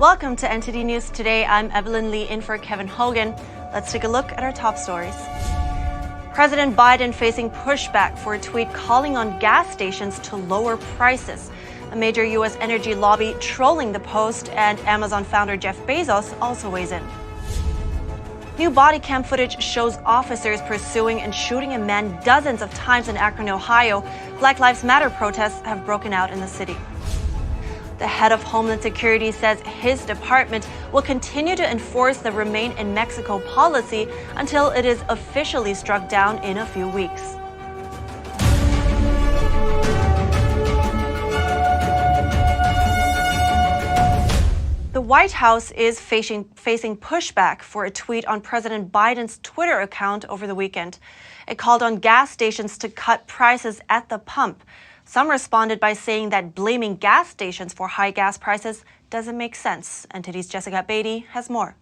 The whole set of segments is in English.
Welcome to NTD News Today. I'm Evelyn Lee in for Kevin Hogan. Let's take a look at our top stories. President Biden facing pushback for a tweet calling on gas stations to lower prices. A major U.S. energy lobby trolling the post, and Amazon founder Jeff Bezos also weighs in. New body cam footage shows officers pursuing and shooting a man dozens of times in Akron, Ohio. Black Lives Matter protests have broken out in the city. The head of Homeland Security says his department will continue to enforce the Remain in Mexico policy until it is officially struck down in a few weeks. The White House is facing pushback for a tweet on President Biden's Twitter account over the weekend. It called on gas stations to cut prices at the pump. Some responded by saying that blaming gas stations for high gas prices doesn't make sense. NTD's Jessica Beatty has more.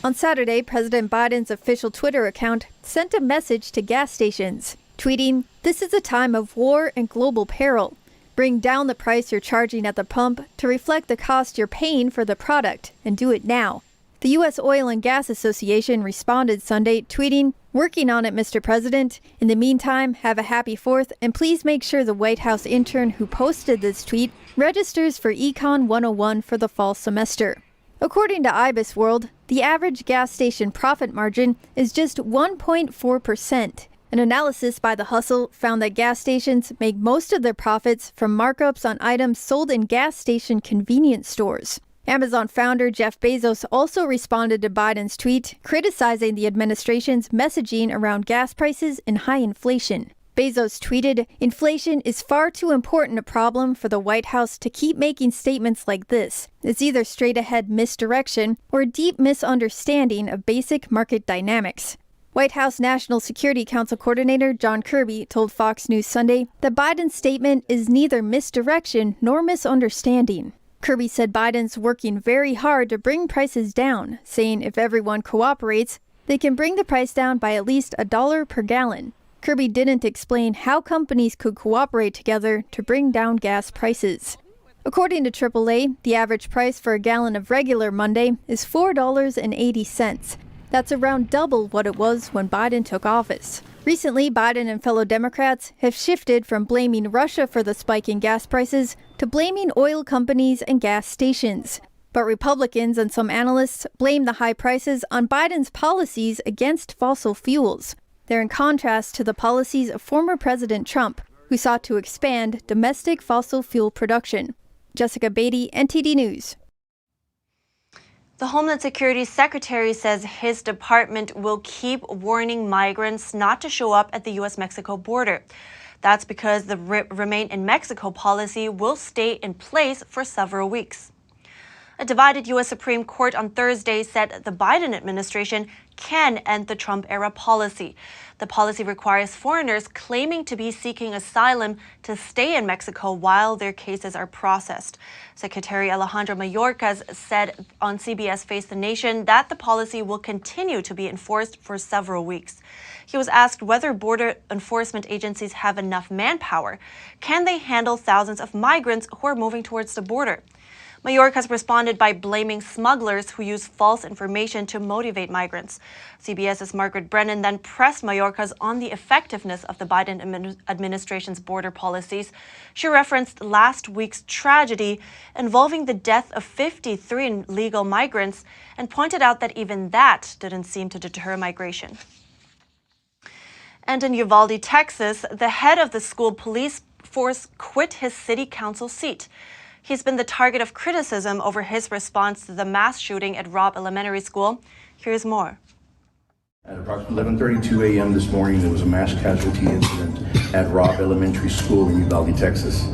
On Saturday, President Biden's official Twitter account sent a message to gas stations, tweeting, "This is a time of war and global peril. Bring down the price you're charging at the pump to reflect the cost you're paying for the product, and do it now." The U.S. Oil and Gas Association responded Sunday, tweeting, "Working on it, Mr. President. In the meantime, have a happy 4th, and please make sure the White House intern who posted this tweet registers for Econ 101 for the fall semester." According to IBIS World, the average gas station profit margin is just 1.4%. An analysis by The Hustle found that gas stations make most of their profits from markups on items sold in gas station convenience stores. Amazon founder Jeff Bezos also responded to Biden's tweet, criticizing the administration's messaging around gas prices and high inflation. Bezos tweeted, "Inflation is far too important a problem for the White House to keep making statements like this. It's either straight-ahead misdirection or a deep misunderstanding of basic market dynamics." White House National Security Council Coordinator John Kirby told Fox News Sunday that Biden's statement is neither misdirection nor misunderstanding. Kirby said Biden's working very hard to bring prices down, saying if everyone cooperates, they can bring the price down by at least $1 per gallon. Kirby didn't explain how companies could cooperate together to bring down gas prices. According to AAA, the average price for a gallon of regular Monday is $4.80. That's around double what it was when Biden took office. Recently, Biden and fellow Democrats have shifted from blaming Russia for the spike in gas prices to blaming oil companies and gas stations. But Republicans and some analysts blame the high prices on Biden's policies against fossil fuels. They're in contrast to the policies of former President Trump, who sought to expand domestic fossil fuel production. Jessica Beatty, NTD News. The Homeland Security Secretary says his department will keep warning migrants not to show up at the U.S.-Mexico border. That's because the Remain in Mexico policy will stay in place for several weeks. A divided U.S. Supreme Court on Thursday said the Biden administration can end the Trump-era policy. The policy requires foreigners claiming to be seeking asylum to stay in Mexico while their cases are processed. Secretary Alejandro Mayorkas said on CBS Face the Nation that the policy will continue to be enforced for several weeks. He was asked whether border enforcement agencies have enough manpower. Can they handle thousands of migrants who are moving towards the border? Mayorkas responded by blaming smugglers who use false information to motivate migrants. CBS's Margaret Brennan then pressed Mayorkas on the effectiveness of the Biden administration's border policies. She referenced last week's tragedy involving the death of 53 illegal migrants and pointed out that even that didn't seem to deter migration. And in Uvalde, Texas, the head of the school police force quit his city council seat. He's been the target of criticism over his response to the mass shooting at Robb Elementary School. Here's more. At approximately 11:32 a.m. this morning, there was a mass casualty incident at Robb Elementary School in Uvalde, Texas.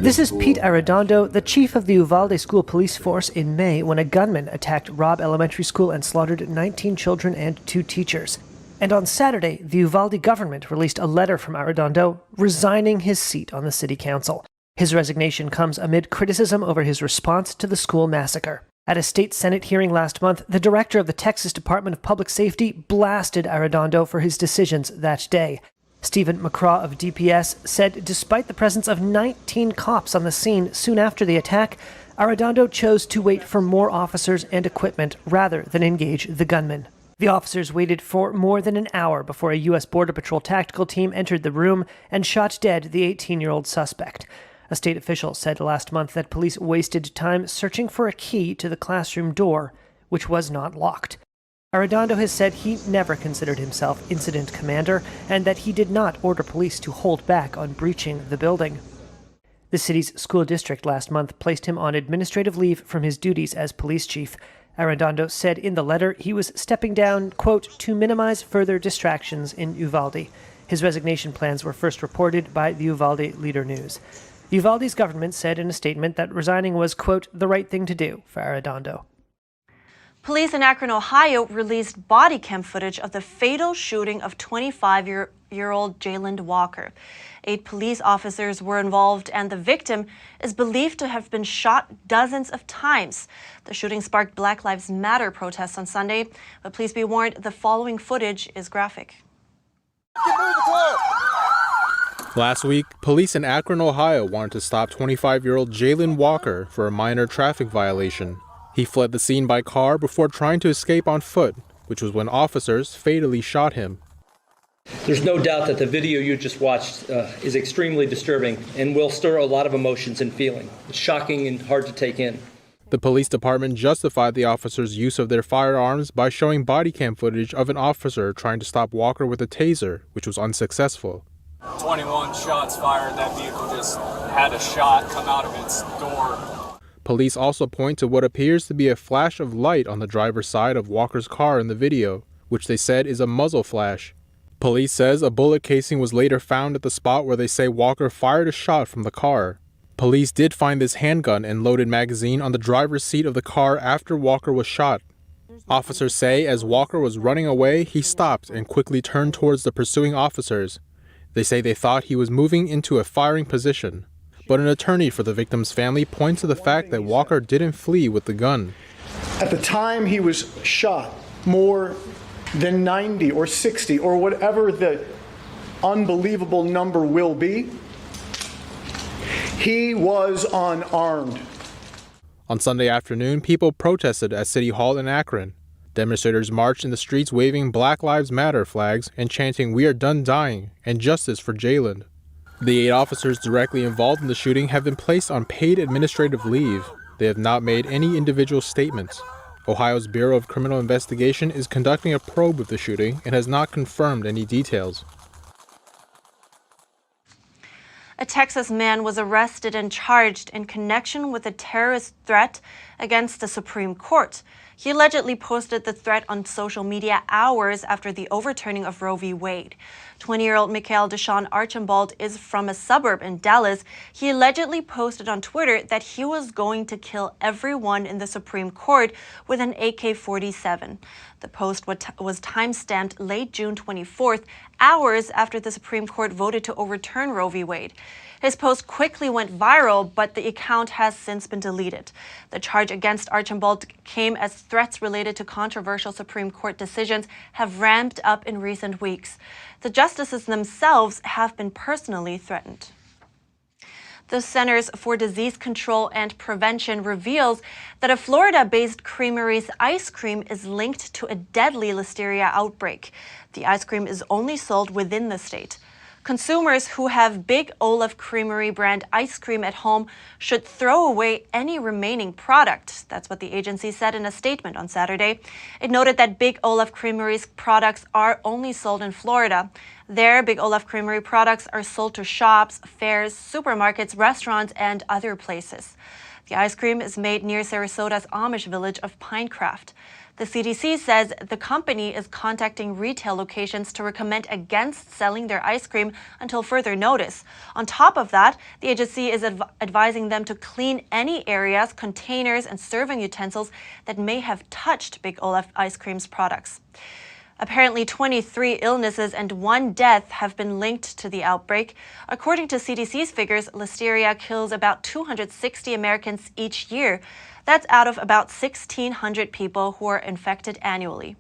This is Pete Arredondo, the chief of the Uvalde School Police Force, in May when a gunman attacked Robb Elementary School and slaughtered 19 children and 2 teachers. And on Saturday, the Uvalde government released a letter from Arredondo resigning his seat on the city council. His resignation comes amid criticism over his response to the school massacre. At a state Senate hearing last month, the director of the Texas Department of Public Safety blasted Arredondo for his decisions that day. Stephen McCraw of DPS said despite the presence of 19 cops on the scene soon after the attack, Arredondo chose to wait for more officers and equipment rather than engage the gunman. The officers waited for more than an hour before a U.S. Border Patrol tactical team entered the room and shot dead the 18-year-old suspect. A state official said last month that police wasted time searching for a key to the classroom door, which was not locked. Arredondo has said he never considered himself incident commander and that he did not order police to hold back on breaching the building. The city's school district last month placed him on administrative leave from his duties as police chief. Arredondo said in the letter he was stepping down, quote, to minimize further distractions in Uvalde. His resignation plans were first reported by the Uvalde Leader News. Uvalde's government said in a statement that resigning was, quote, the right thing to do for Arredondo. Police in Akron, Ohio released body cam footage of the fatal shooting of 25-year-old Jayland Walker. 8 police officers were involved, and the victim is believed to have been shot dozens of times. The shooting sparked Black Lives Matter protests on Sunday, but please be warned, the following footage is graphic. Last week, police in Akron, Ohio wanted to stop 25-year-old Jayland Walker for a minor traffic violation. He fled the scene by car before trying to escape on foot, which was when officers fatally shot him. There's no doubt that the video you just watched is extremely disturbing and will stir a lot of emotions and feeling. It's shocking and hard to take in. The police department justified the officers' use of their firearms by showing body cam footage of an officer trying to stop Walker with a taser, which was unsuccessful. 21 shots fired. That vehicle just had a shot come out of its door. Police also point to what appears to be a flash of light on the driver's side of Walker's car in the video, which they said is a muzzle flash. Police says a bullet casing was later found at the spot where they say Walker fired a shot from the car. Police did find this handgun and loaded magazine on the driver's seat of the car after Walker was shot. Officers say as Walker was running away, he stopped and quickly turned towards the pursuing officers. They say they thought he was moving into a firing position. But an attorney for the victim's family points to the fact that Walker didn't flee with the gun. At the time he was shot, more than 90 or 60 or whatever the unbelievable number will be, he was unarmed. On Sunday afternoon, people protested at City Hall in Akron. Demonstrators marched in the streets waving Black Lives Matter flags and chanting, "We are done dying," and justice for Jayland. The 8 officers directly involved in the shooting have been placed on paid administrative leave. They have not made any individual statements. Ohio's Bureau of Criminal Investigation is conducting a probe of the shooting and has not confirmed any details. A Texas man was arrested and charged in connection with a terrorist threat against the Supreme Court. He allegedly posted the threat on social media hours after the overturning of Roe v. Wade. 20-year-old Mikhail Deshaun Archambault is from a suburb in Dallas. He allegedly posted on Twitter that he was going to kill everyone in the Supreme Court with an AK-47. The post was time-stamped late June 24th, hours after the Supreme Court voted to overturn Roe v. Wade. His post quickly went viral, but the account has since been deleted. The charge against Archambault came as threats related to controversial Supreme Court decisions have ramped up in recent weeks. The justices themselves have been personally threatened. The Centers for Disease Control and Prevention reveals that a Florida-based Creamery's ice cream is linked to a deadly Listeria outbreak. The ice cream is only sold within the state. Consumers who have Big Olaf Creamery brand ice cream at home should throw away any remaining product. That's what the agency said in a statement on Saturday. It noted that Big Olaf Creamery's products are only sold in Florida. There, Big Olaf Creamery products are sold to shops, fairs, supermarkets, restaurants, and other places. The ice cream is made near Sarasota's Amish village of Pinecraft. The CDC says the company is contacting retail locations to recommend against selling their ice cream until further notice. On top of that, the agency is advising them to clean any areas, containers, and serving utensils that may have touched Big Olaf Ice Cream's products. Apparently, 23 illnesses and 1 death have been linked to the outbreak. According to CDC's figures, Listeria kills about 260 Americans each year. That's out of about 1,600 people who are infected annually.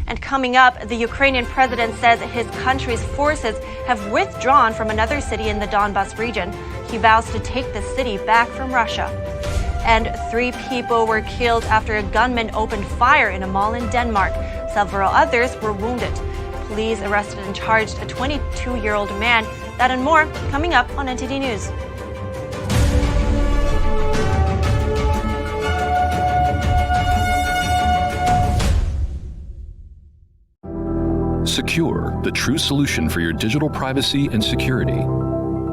And coming up, the Ukrainian president says his country's forces have withdrawn from another city in the Donbas region. He vows to take the city back from Russia. And 3 people were killed after a gunman opened fire in a mall in Denmark. Several others were wounded. Police arrested and charged a 22-year-old man. That and more coming up on NTD News. Secure, the true solution for your digital privacy and security.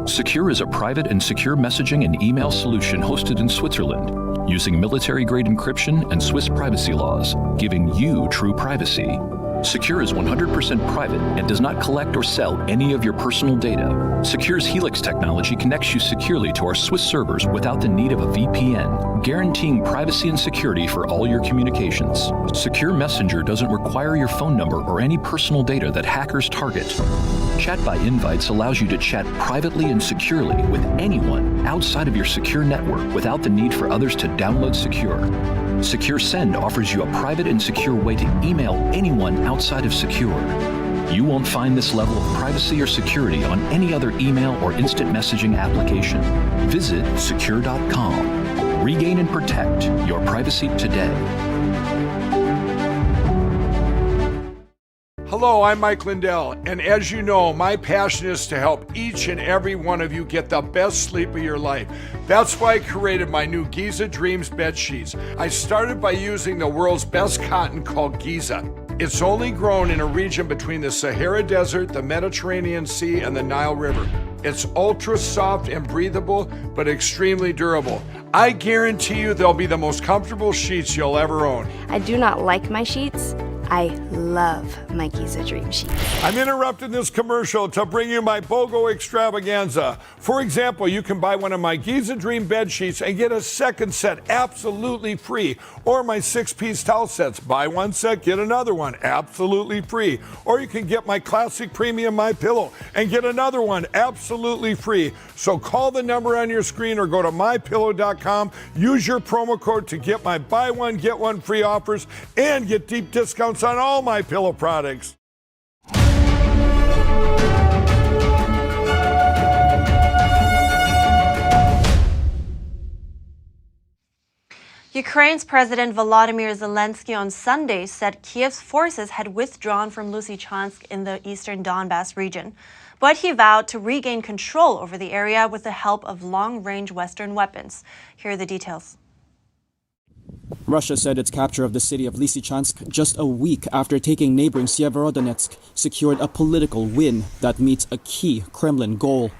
Secure is a private and secure messaging and email solution hosted in Switzerland, using military-grade encryption and Swiss privacy laws, giving you true privacy. Secure is 100% private and does not collect or sell any of your personal data. Secure's Helix technology connects you securely to our Swiss servers without the need of a VPN, guaranteeing privacy and security for all your communications. Secure Messenger doesn't require your phone number or any personal data that hackers target. Chat by Invites allows you to chat privately and securely with anyone outside of your secure network without the need for others to download Secure. Secure Send offers you a private and secure way to email anyone outside of Secure. You won't find this level of privacy or security on any other email or instant messaging application. Visit secure.com. Regain and protect your privacy today. Hello, I'm Mike Lindell, and as you know, my passion is to help each and every one of you get the best sleep of your life. That's why I created my new Giza Dreams bed sheets. I started by using the world's best cotton called Giza. It's only grown in a region between the Sahara Desert, the Mediterranean Sea, and the Nile River. It's ultra soft and breathable, but extremely durable. I guarantee you they'll be the most comfortable sheets you'll ever own. I do not like my sheets. I love my Giza Dream sheets. I'm interrupting this commercial to bring you my BOGO extravaganza. For example, you can buy one of my Giza Dream bed sheets and get a second set absolutely free. Or my 6-piece towel sets. Buy one set, get another one absolutely free. Or you can get my classic premium My Pillow and get another one absolutely free. So call the number on your screen or go to mypillow.com. Use your promo code to get my buy one, get one free offers and get deep discounts on all my pillow products. Ukraine's President Volodymyr Zelensky on Sunday said Kiev's forces had withdrawn from Lysychansk in the eastern Donbas region, but he vowed to regain control over the area with the help of long-range Western weapons. Here are the details. Russia said its capture of the city of Lysychansk just a week after taking neighboring Severodonetsk secured a political win that meets a key Kremlin goal.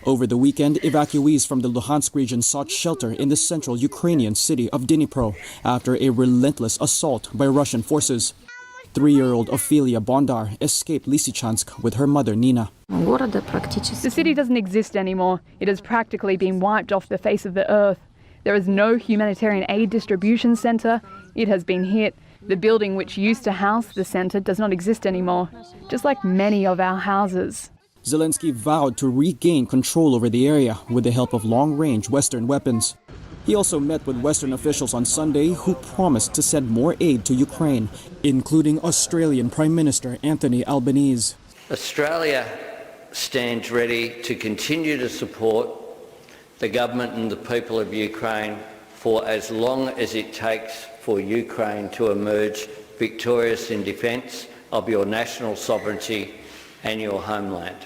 Over the weekend, evacuees from the Luhansk region sought shelter in the central Ukrainian city of Dnipro after a relentless assault by Russian forces. 3-year-old Ophelia Bondar escaped Lysychansk with her mother Nina. The city doesn't exist anymore. It has practically been wiped off the face of the earth. There is no humanitarian aid distribution centre. It has been hit. The building which used to house the centre does not exist anymore, just like many of our houses. Zelensky vowed to regain control over the area with the help of long-range Western weapons. He also met with Western officials on Sunday who promised to send more aid to Ukraine, including Australian Prime Minister Anthony Albanese. Australia stands ready to continue to support the government and the people of Ukraine for as long as it takes for Ukraine to emerge victorious in defence of your national sovereignty and your homeland.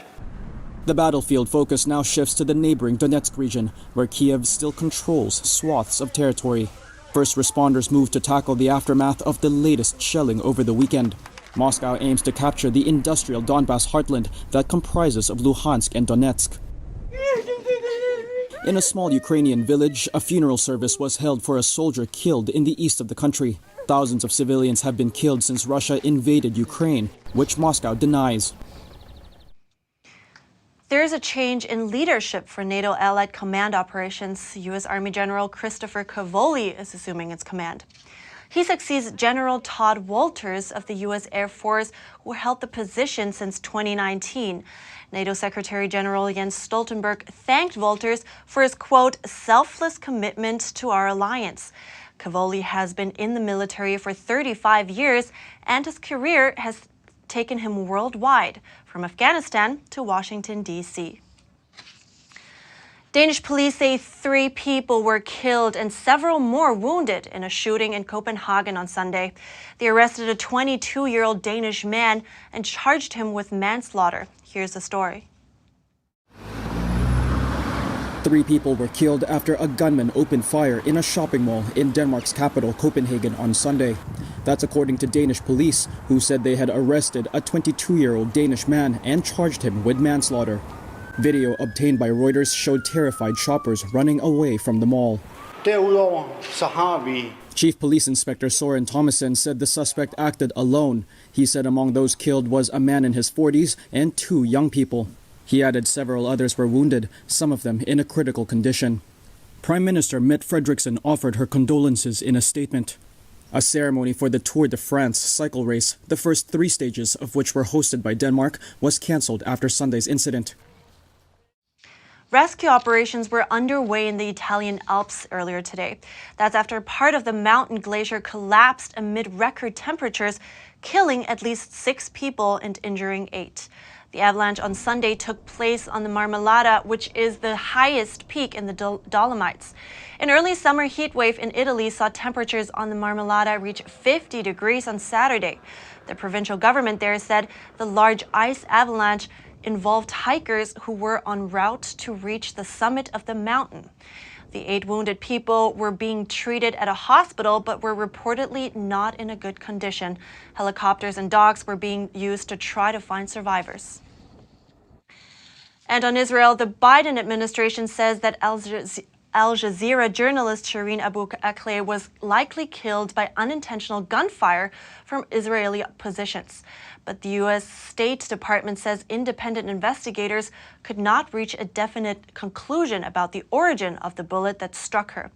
The battlefield focus now shifts to the neighboring Donetsk region, where Kiev still controls swaths of territory. First responders moved to tackle the aftermath of the latest shelling over the weekend. Moscow aims to capture the industrial Donbas heartland that comprises of Luhansk and Donetsk. In a small Ukrainian village, a funeral service was held for a soldier killed in the east of the country. Thousands of civilians have been killed since Russia invaded Ukraine, which Moscow denies. There is a change in leadership for NATO Allied Command Operations. U.S. Army General Christopher Cavoli is assuming its command. He succeeds General Todd Walters of the U.S. Air Force, who held the position since 2019. NATO Secretary General Jens Stoltenberg thanked Walters for his, quote, selfless commitment to our alliance. Cavoli has been in the military for 35 years, and his career has taken him worldwide, from Afghanistan to Washington, D.C. Danish police say 3 people were killed and several more wounded in a shooting in Copenhagen on Sunday. They arrested a 22-year-old Danish man and charged him with manslaughter. Here's the story. 3 people were killed after a gunman opened fire in a shopping mall in Denmark's capital, Copenhagen, on Sunday. That's according to Danish police, who said they had arrested a 22-year-old Danish man and charged him with manslaughter. Video obtained by Reuters showed terrified shoppers running away from the mall. Chief Police Inspector Soren Thomasen said the suspect acted alone. He said among those killed was a man in his 40s and 2 young people. He added several others were wounded, some of them in a critical condition. Prime Minister Mette Frederiksen offered her condolences in a statement. A ceremony for the Tour de France cycle race, the first 3 stages of which were hosted by Denmark, was cancelled after Sunday's incident. Rescue operations were underway in the Italian Alps earlier today. That's after part of the mountain glacier collapsed amid record temperatures, killing at least 6 people and injuring 8. The avalanche on Sunday took place on the Marmolada, which is the highest peak in the Dolomites. An early summer heat wave in Italy saw temperatures on the Marmolada reach 50 degrees on Saturday. The provincial government there said the large ice avalanche involved hikers who were en route to reach the summit of the mountain. The 8 wounded people were being treated at a hospital but were reportedly not in a good condition. Helicopters and dogs were being used to try to find survivors. And on Israel, the Biden administration says that Al Jazeera journalist Shireen Abu Akleh was likely killed by unintentional gunfire from Israeli positions. But the U.S. State Department says independent investigators could not reach a definite conclusion about the origin of the bullet that struck her.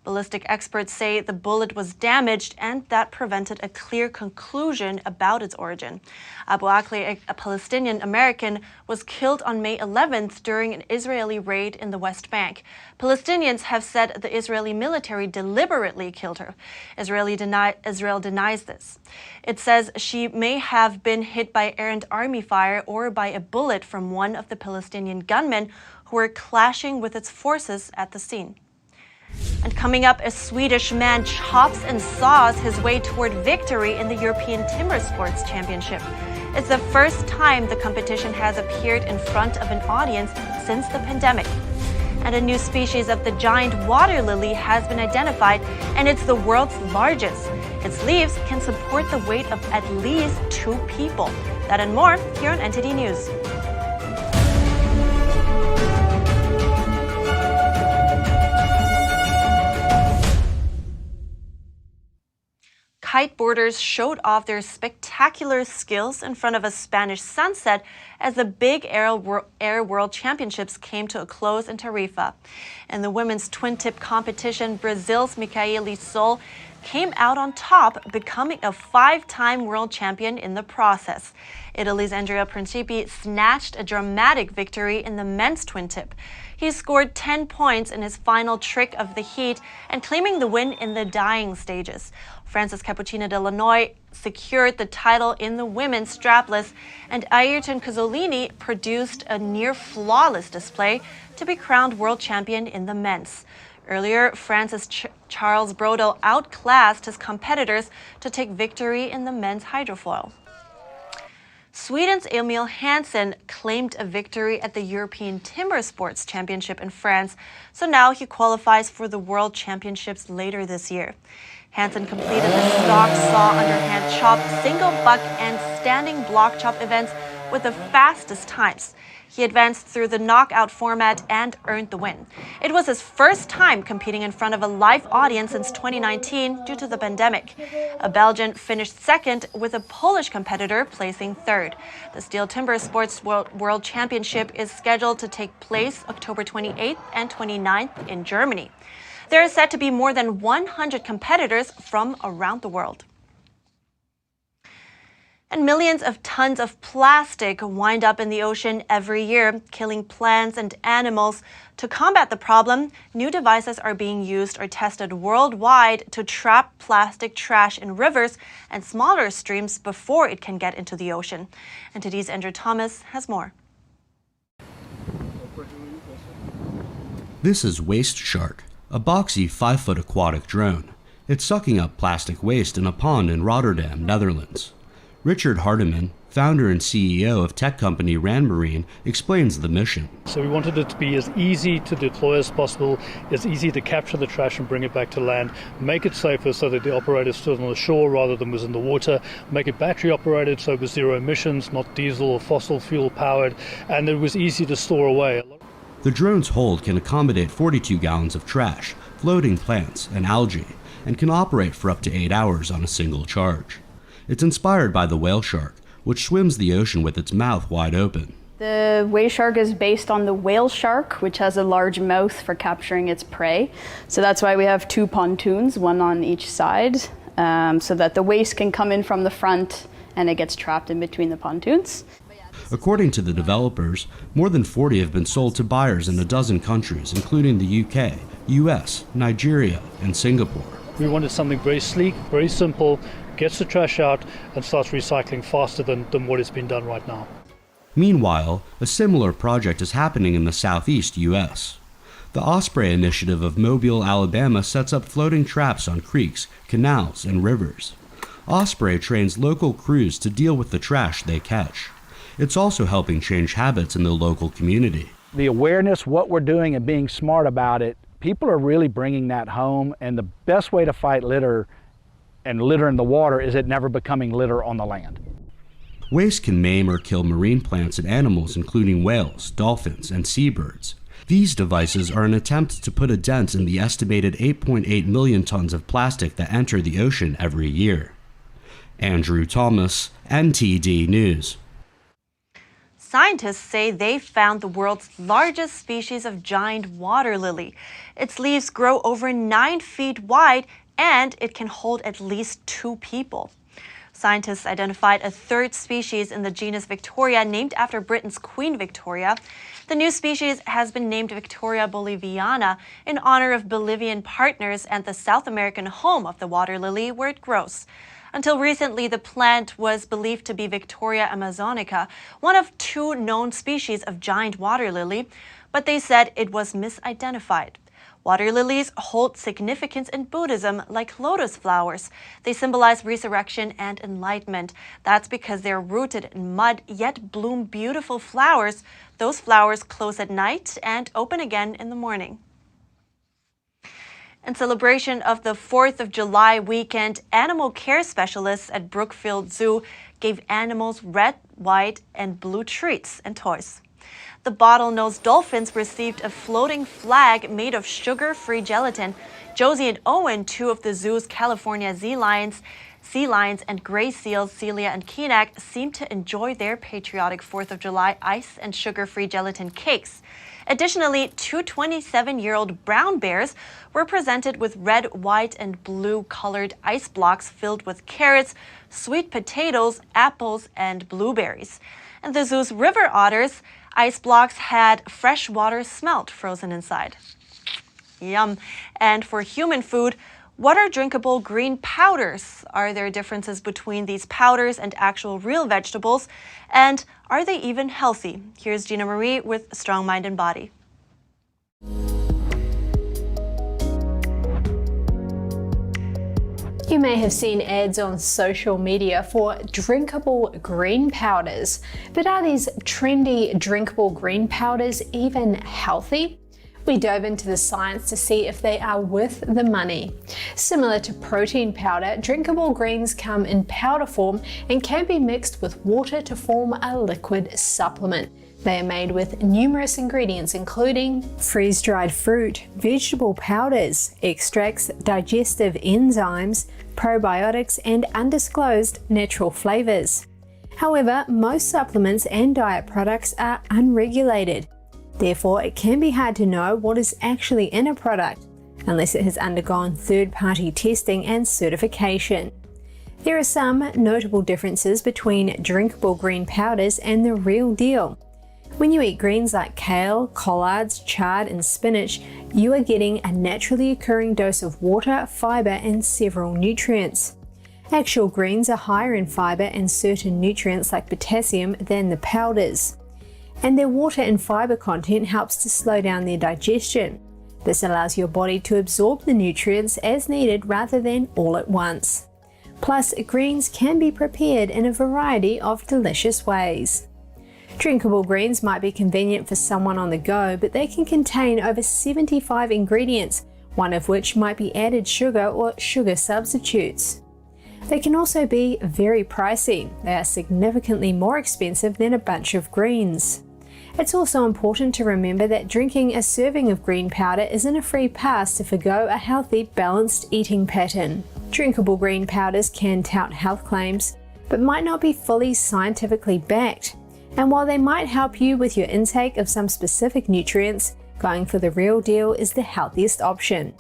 Ballistic experts say the bullet was damaged and that prevented a clear conclusion about its origin. Abu Akleh, a Palestinian American, was killed on May 11th during an Israeli raid in the West Bank. Palestinians have said the Israeli military deliberately killed her. Israel denies this. It says she may have been hit by errant army fire or by a bullet from one of the Palestinian gunmen who were clashing with its forces at the scene. And coming up, a Swedish man chops and saws his way toward victory in the European Timbersports Championship. It's the first time the competition has appeared in front of an audience since the pandemic. And a new species of the giant waterlily has been identified, and it's the world's largest. Its leaves can support the weight of at least 2 people. That and more here on NTD News. Kiteboarders showed off their spectacular skills in front of a Spanish sunset as the Big Air World Championships came to a close in Tarifa. In the women's twin-tip competition, Brazil's Micaele Sol came out on top, becoming a 5-time world champion in the process. Italy's Andrea Principi snatched a dramatic victory in the men's twin-tip. He scored 10 points in his final trick of the heat and claiming the win in the dying stages. Francis Cappuccino de Lannoy secured the title in the women's strapless, and Ayrton Cozzolini produced a near-flawless display to be crowned world champion in the men's. Earlier, Francis Charles Brodel outclassed his competitors to take victory in the men's hydrofoil. Sweden's Emil Hansen claimed a victory at the European Timbersports Championship in France, so now he qualifies for the World Championships later this year. Hansen completed the stock saw underhand chop, single buck, and standing block chop events with the fastest times. He advanced through the knockout format and earned the win. It was his first time competing in front of a live audience since 2019 due to the pandemic. A Belgian finished second, with a Polish competitor placing third. The Steel Timbersports World Championship is scheduled to take place October 28th and 29th in Germany. There are said to be more than 100 competitors from around the world. And millions of tons of plastic wind up in the ocean every year, killing plants and animals. To combat the problem, new devices are being used or tested worldwide to trap plastic trash in rivers and smaller streams before it can get into the ocean. NTD's Andrew Thomas has more. This is Waste Shark, a boxy 5-foot aquatic drone. It's sucking up plastic waste in a pond in Rotterdam, Netherlands. Richard Hardiman, founder and CEO of tech company Randmarine, explains the mission. So we wanted it to be as easy to deploy as possible, as easy to capture the trash and bring it back to land, make it safer so that the operator stood on the shore rather than was in the water, make it battery operated so it was zero emissions, not diesel or fossil fuel powered, and it was easy to store away. The drone's hold can accommodate 42 gallons of trash, floating plants, and algae, and can operate for up to 8 hours on a single charge. It's inspired by the whale shark, which swims the ocean with its mouth wide open. The whale shark is based on the whale shark, which has a large mouth for capturing its prey. So that's why we have 2 pontoons, one on each side, so that the waste can come in from the front and it gets trapped in between the pontoons. According to the developers, more than 40 have been sold to buyers in a dozen countries, including the UK, US, Nigeria, and Singapore. We wanted something very sleek, very simple, gets the trash out and starts recycling faster than what is being done right now. Meanwhile, a similar project is happening in the southeast US. The Osprey initiative of Mobile, Alabama sets up floating traps on creeks, canals, and rivers. Osprey trains local crews to deal with the trash they catch. It's also helping change habits in the local community. The awareness, what we're doing, and being smart about it, people are really bringing that home, and the best way to fight litter and litter in the water is it never becoming litter on the land. Waste can maim or kill marine plants and animals, including whales, dolphins, and seabirds. These devices are an attempt to put a dent in the estimated 8.8 million tons of plastic that enter the ocean every year. Andrew Thomas, NTD News. Scientists say they found the world's largest species of giant water lily. Its leaves grow over 9 feet wide and it can hold at least 2 people. Scientists identified a 3rd species in the genus Victoria, named after Britain's Queen Victoria. The new species has been named Victoria boliviana in honor of Bolivian partners and the South American home of the water lily where it grows. Until recently, the plant was believed to be Victoria amazonica, one of 2 known species of giant water lily, but they said it was misidentified. Water lilies hold significance in Buddhism like lotus flowers. They symbolize resurrection and enlightenment. That's because they're rooted in mud, yet bloom beautiful flowers. Those flowers close at night and open again in the morning. In celebration of the 4th of July weekend, animal care specialists at Brookfield Zoo gave animals red, white, and blue treats and toys. The bottlenose dolphins received a floating flag made of sugar-free gelatin. Josie and Owen, 2 of the zoo's California sea lions, and gray seals, Celia and Keenak, seemed to enjoy their patriotic 4th of July ice and sugar-free gelatin cakes. Additionally, 2 27-year-old brown bears were presented with red, white, and blue colored ice blocks filled with carrots, sweet potatoes, apples, and blueberries. And the zoo's river otters, ice blocks had freshwater smelt frozen inside. Yum. And for human food, what are drinkable green powders? Are there differences between these powders and actual real vegetables? And are they even healthy? Here's Gina Marie with Strong Mind and Body. You may have seen ads on social media for drinkable green powders, but are these trendy drinkable green powders even healthy? We dove into the science to see if they are worth the money. Similar to protein powder, drinkable greens come in powder form and can be mixed with water to form a liquid supplement. They are made with numerous ingredients including freeze-dried fruit, vegetable powders, extracts, digestive enzymes, probiotics, and undisclosed natural flavors. However, most supplements and diet products are unregulated. Therefore, it can be hard to know what is actually in a product unless it has undergone third-party testing and certification. There are some notable differences between drinkable green powders and the real deal. When you eat greens like kale, collards, chard, and spinach, you are getting a naturally occurring dose of water, fiber, and several nutrients. Actual greens are higher in fiber and certain nutrients like potassium than the powders. And their water and fiber content helps to slow down their digestion. This allows your body to absorb the nutrients as needed rather than all at once. Plus, greens can be prepared in a variety of delicious ways. Drinkable greens might be convenient for someone on the go, but they can contain over 75 ingredients, one of which might be added sugar or sugar substitutes. They can also be very pricey. They are significantly more expensive than a bunch of greens. It's also important to remember that drinking a serving of green powder isn't a free pass to forgo a healthy, balanced eating pattern. Drinkable green powders can tout health claims, but might not be fully scientifically backed. And while they might help you with your intake of some specific nutrients, going for the real deal is the healthiest option.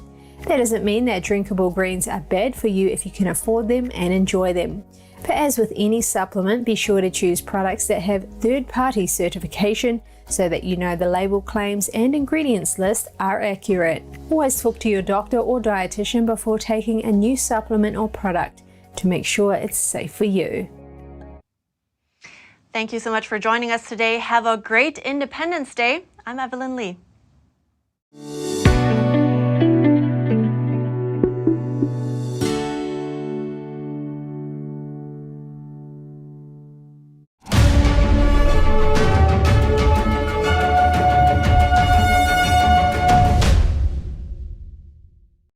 That doesn't mean that drinkable greens are bad for you if you can afford them and enjoy them. But as with any supplement, be sure to choose products that have third-party certification so that you know the label claims and ingredients list are accurate. Always talk to your doctor or dietitian before taking a new supplement or product to make sure it's safe for you. Thank you so much for joining us today. Have a great Independence Day. I'm Evelyn Lee.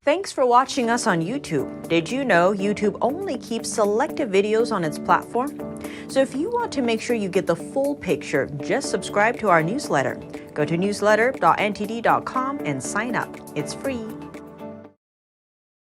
Thanks for watching us on YouTube. Did you know YouTube only keeps selective videos on its platform? So if you want to make sure you get the full picture, just subscribe to our newsletter. Go to newsletter.ntd.com and sign up. It's free.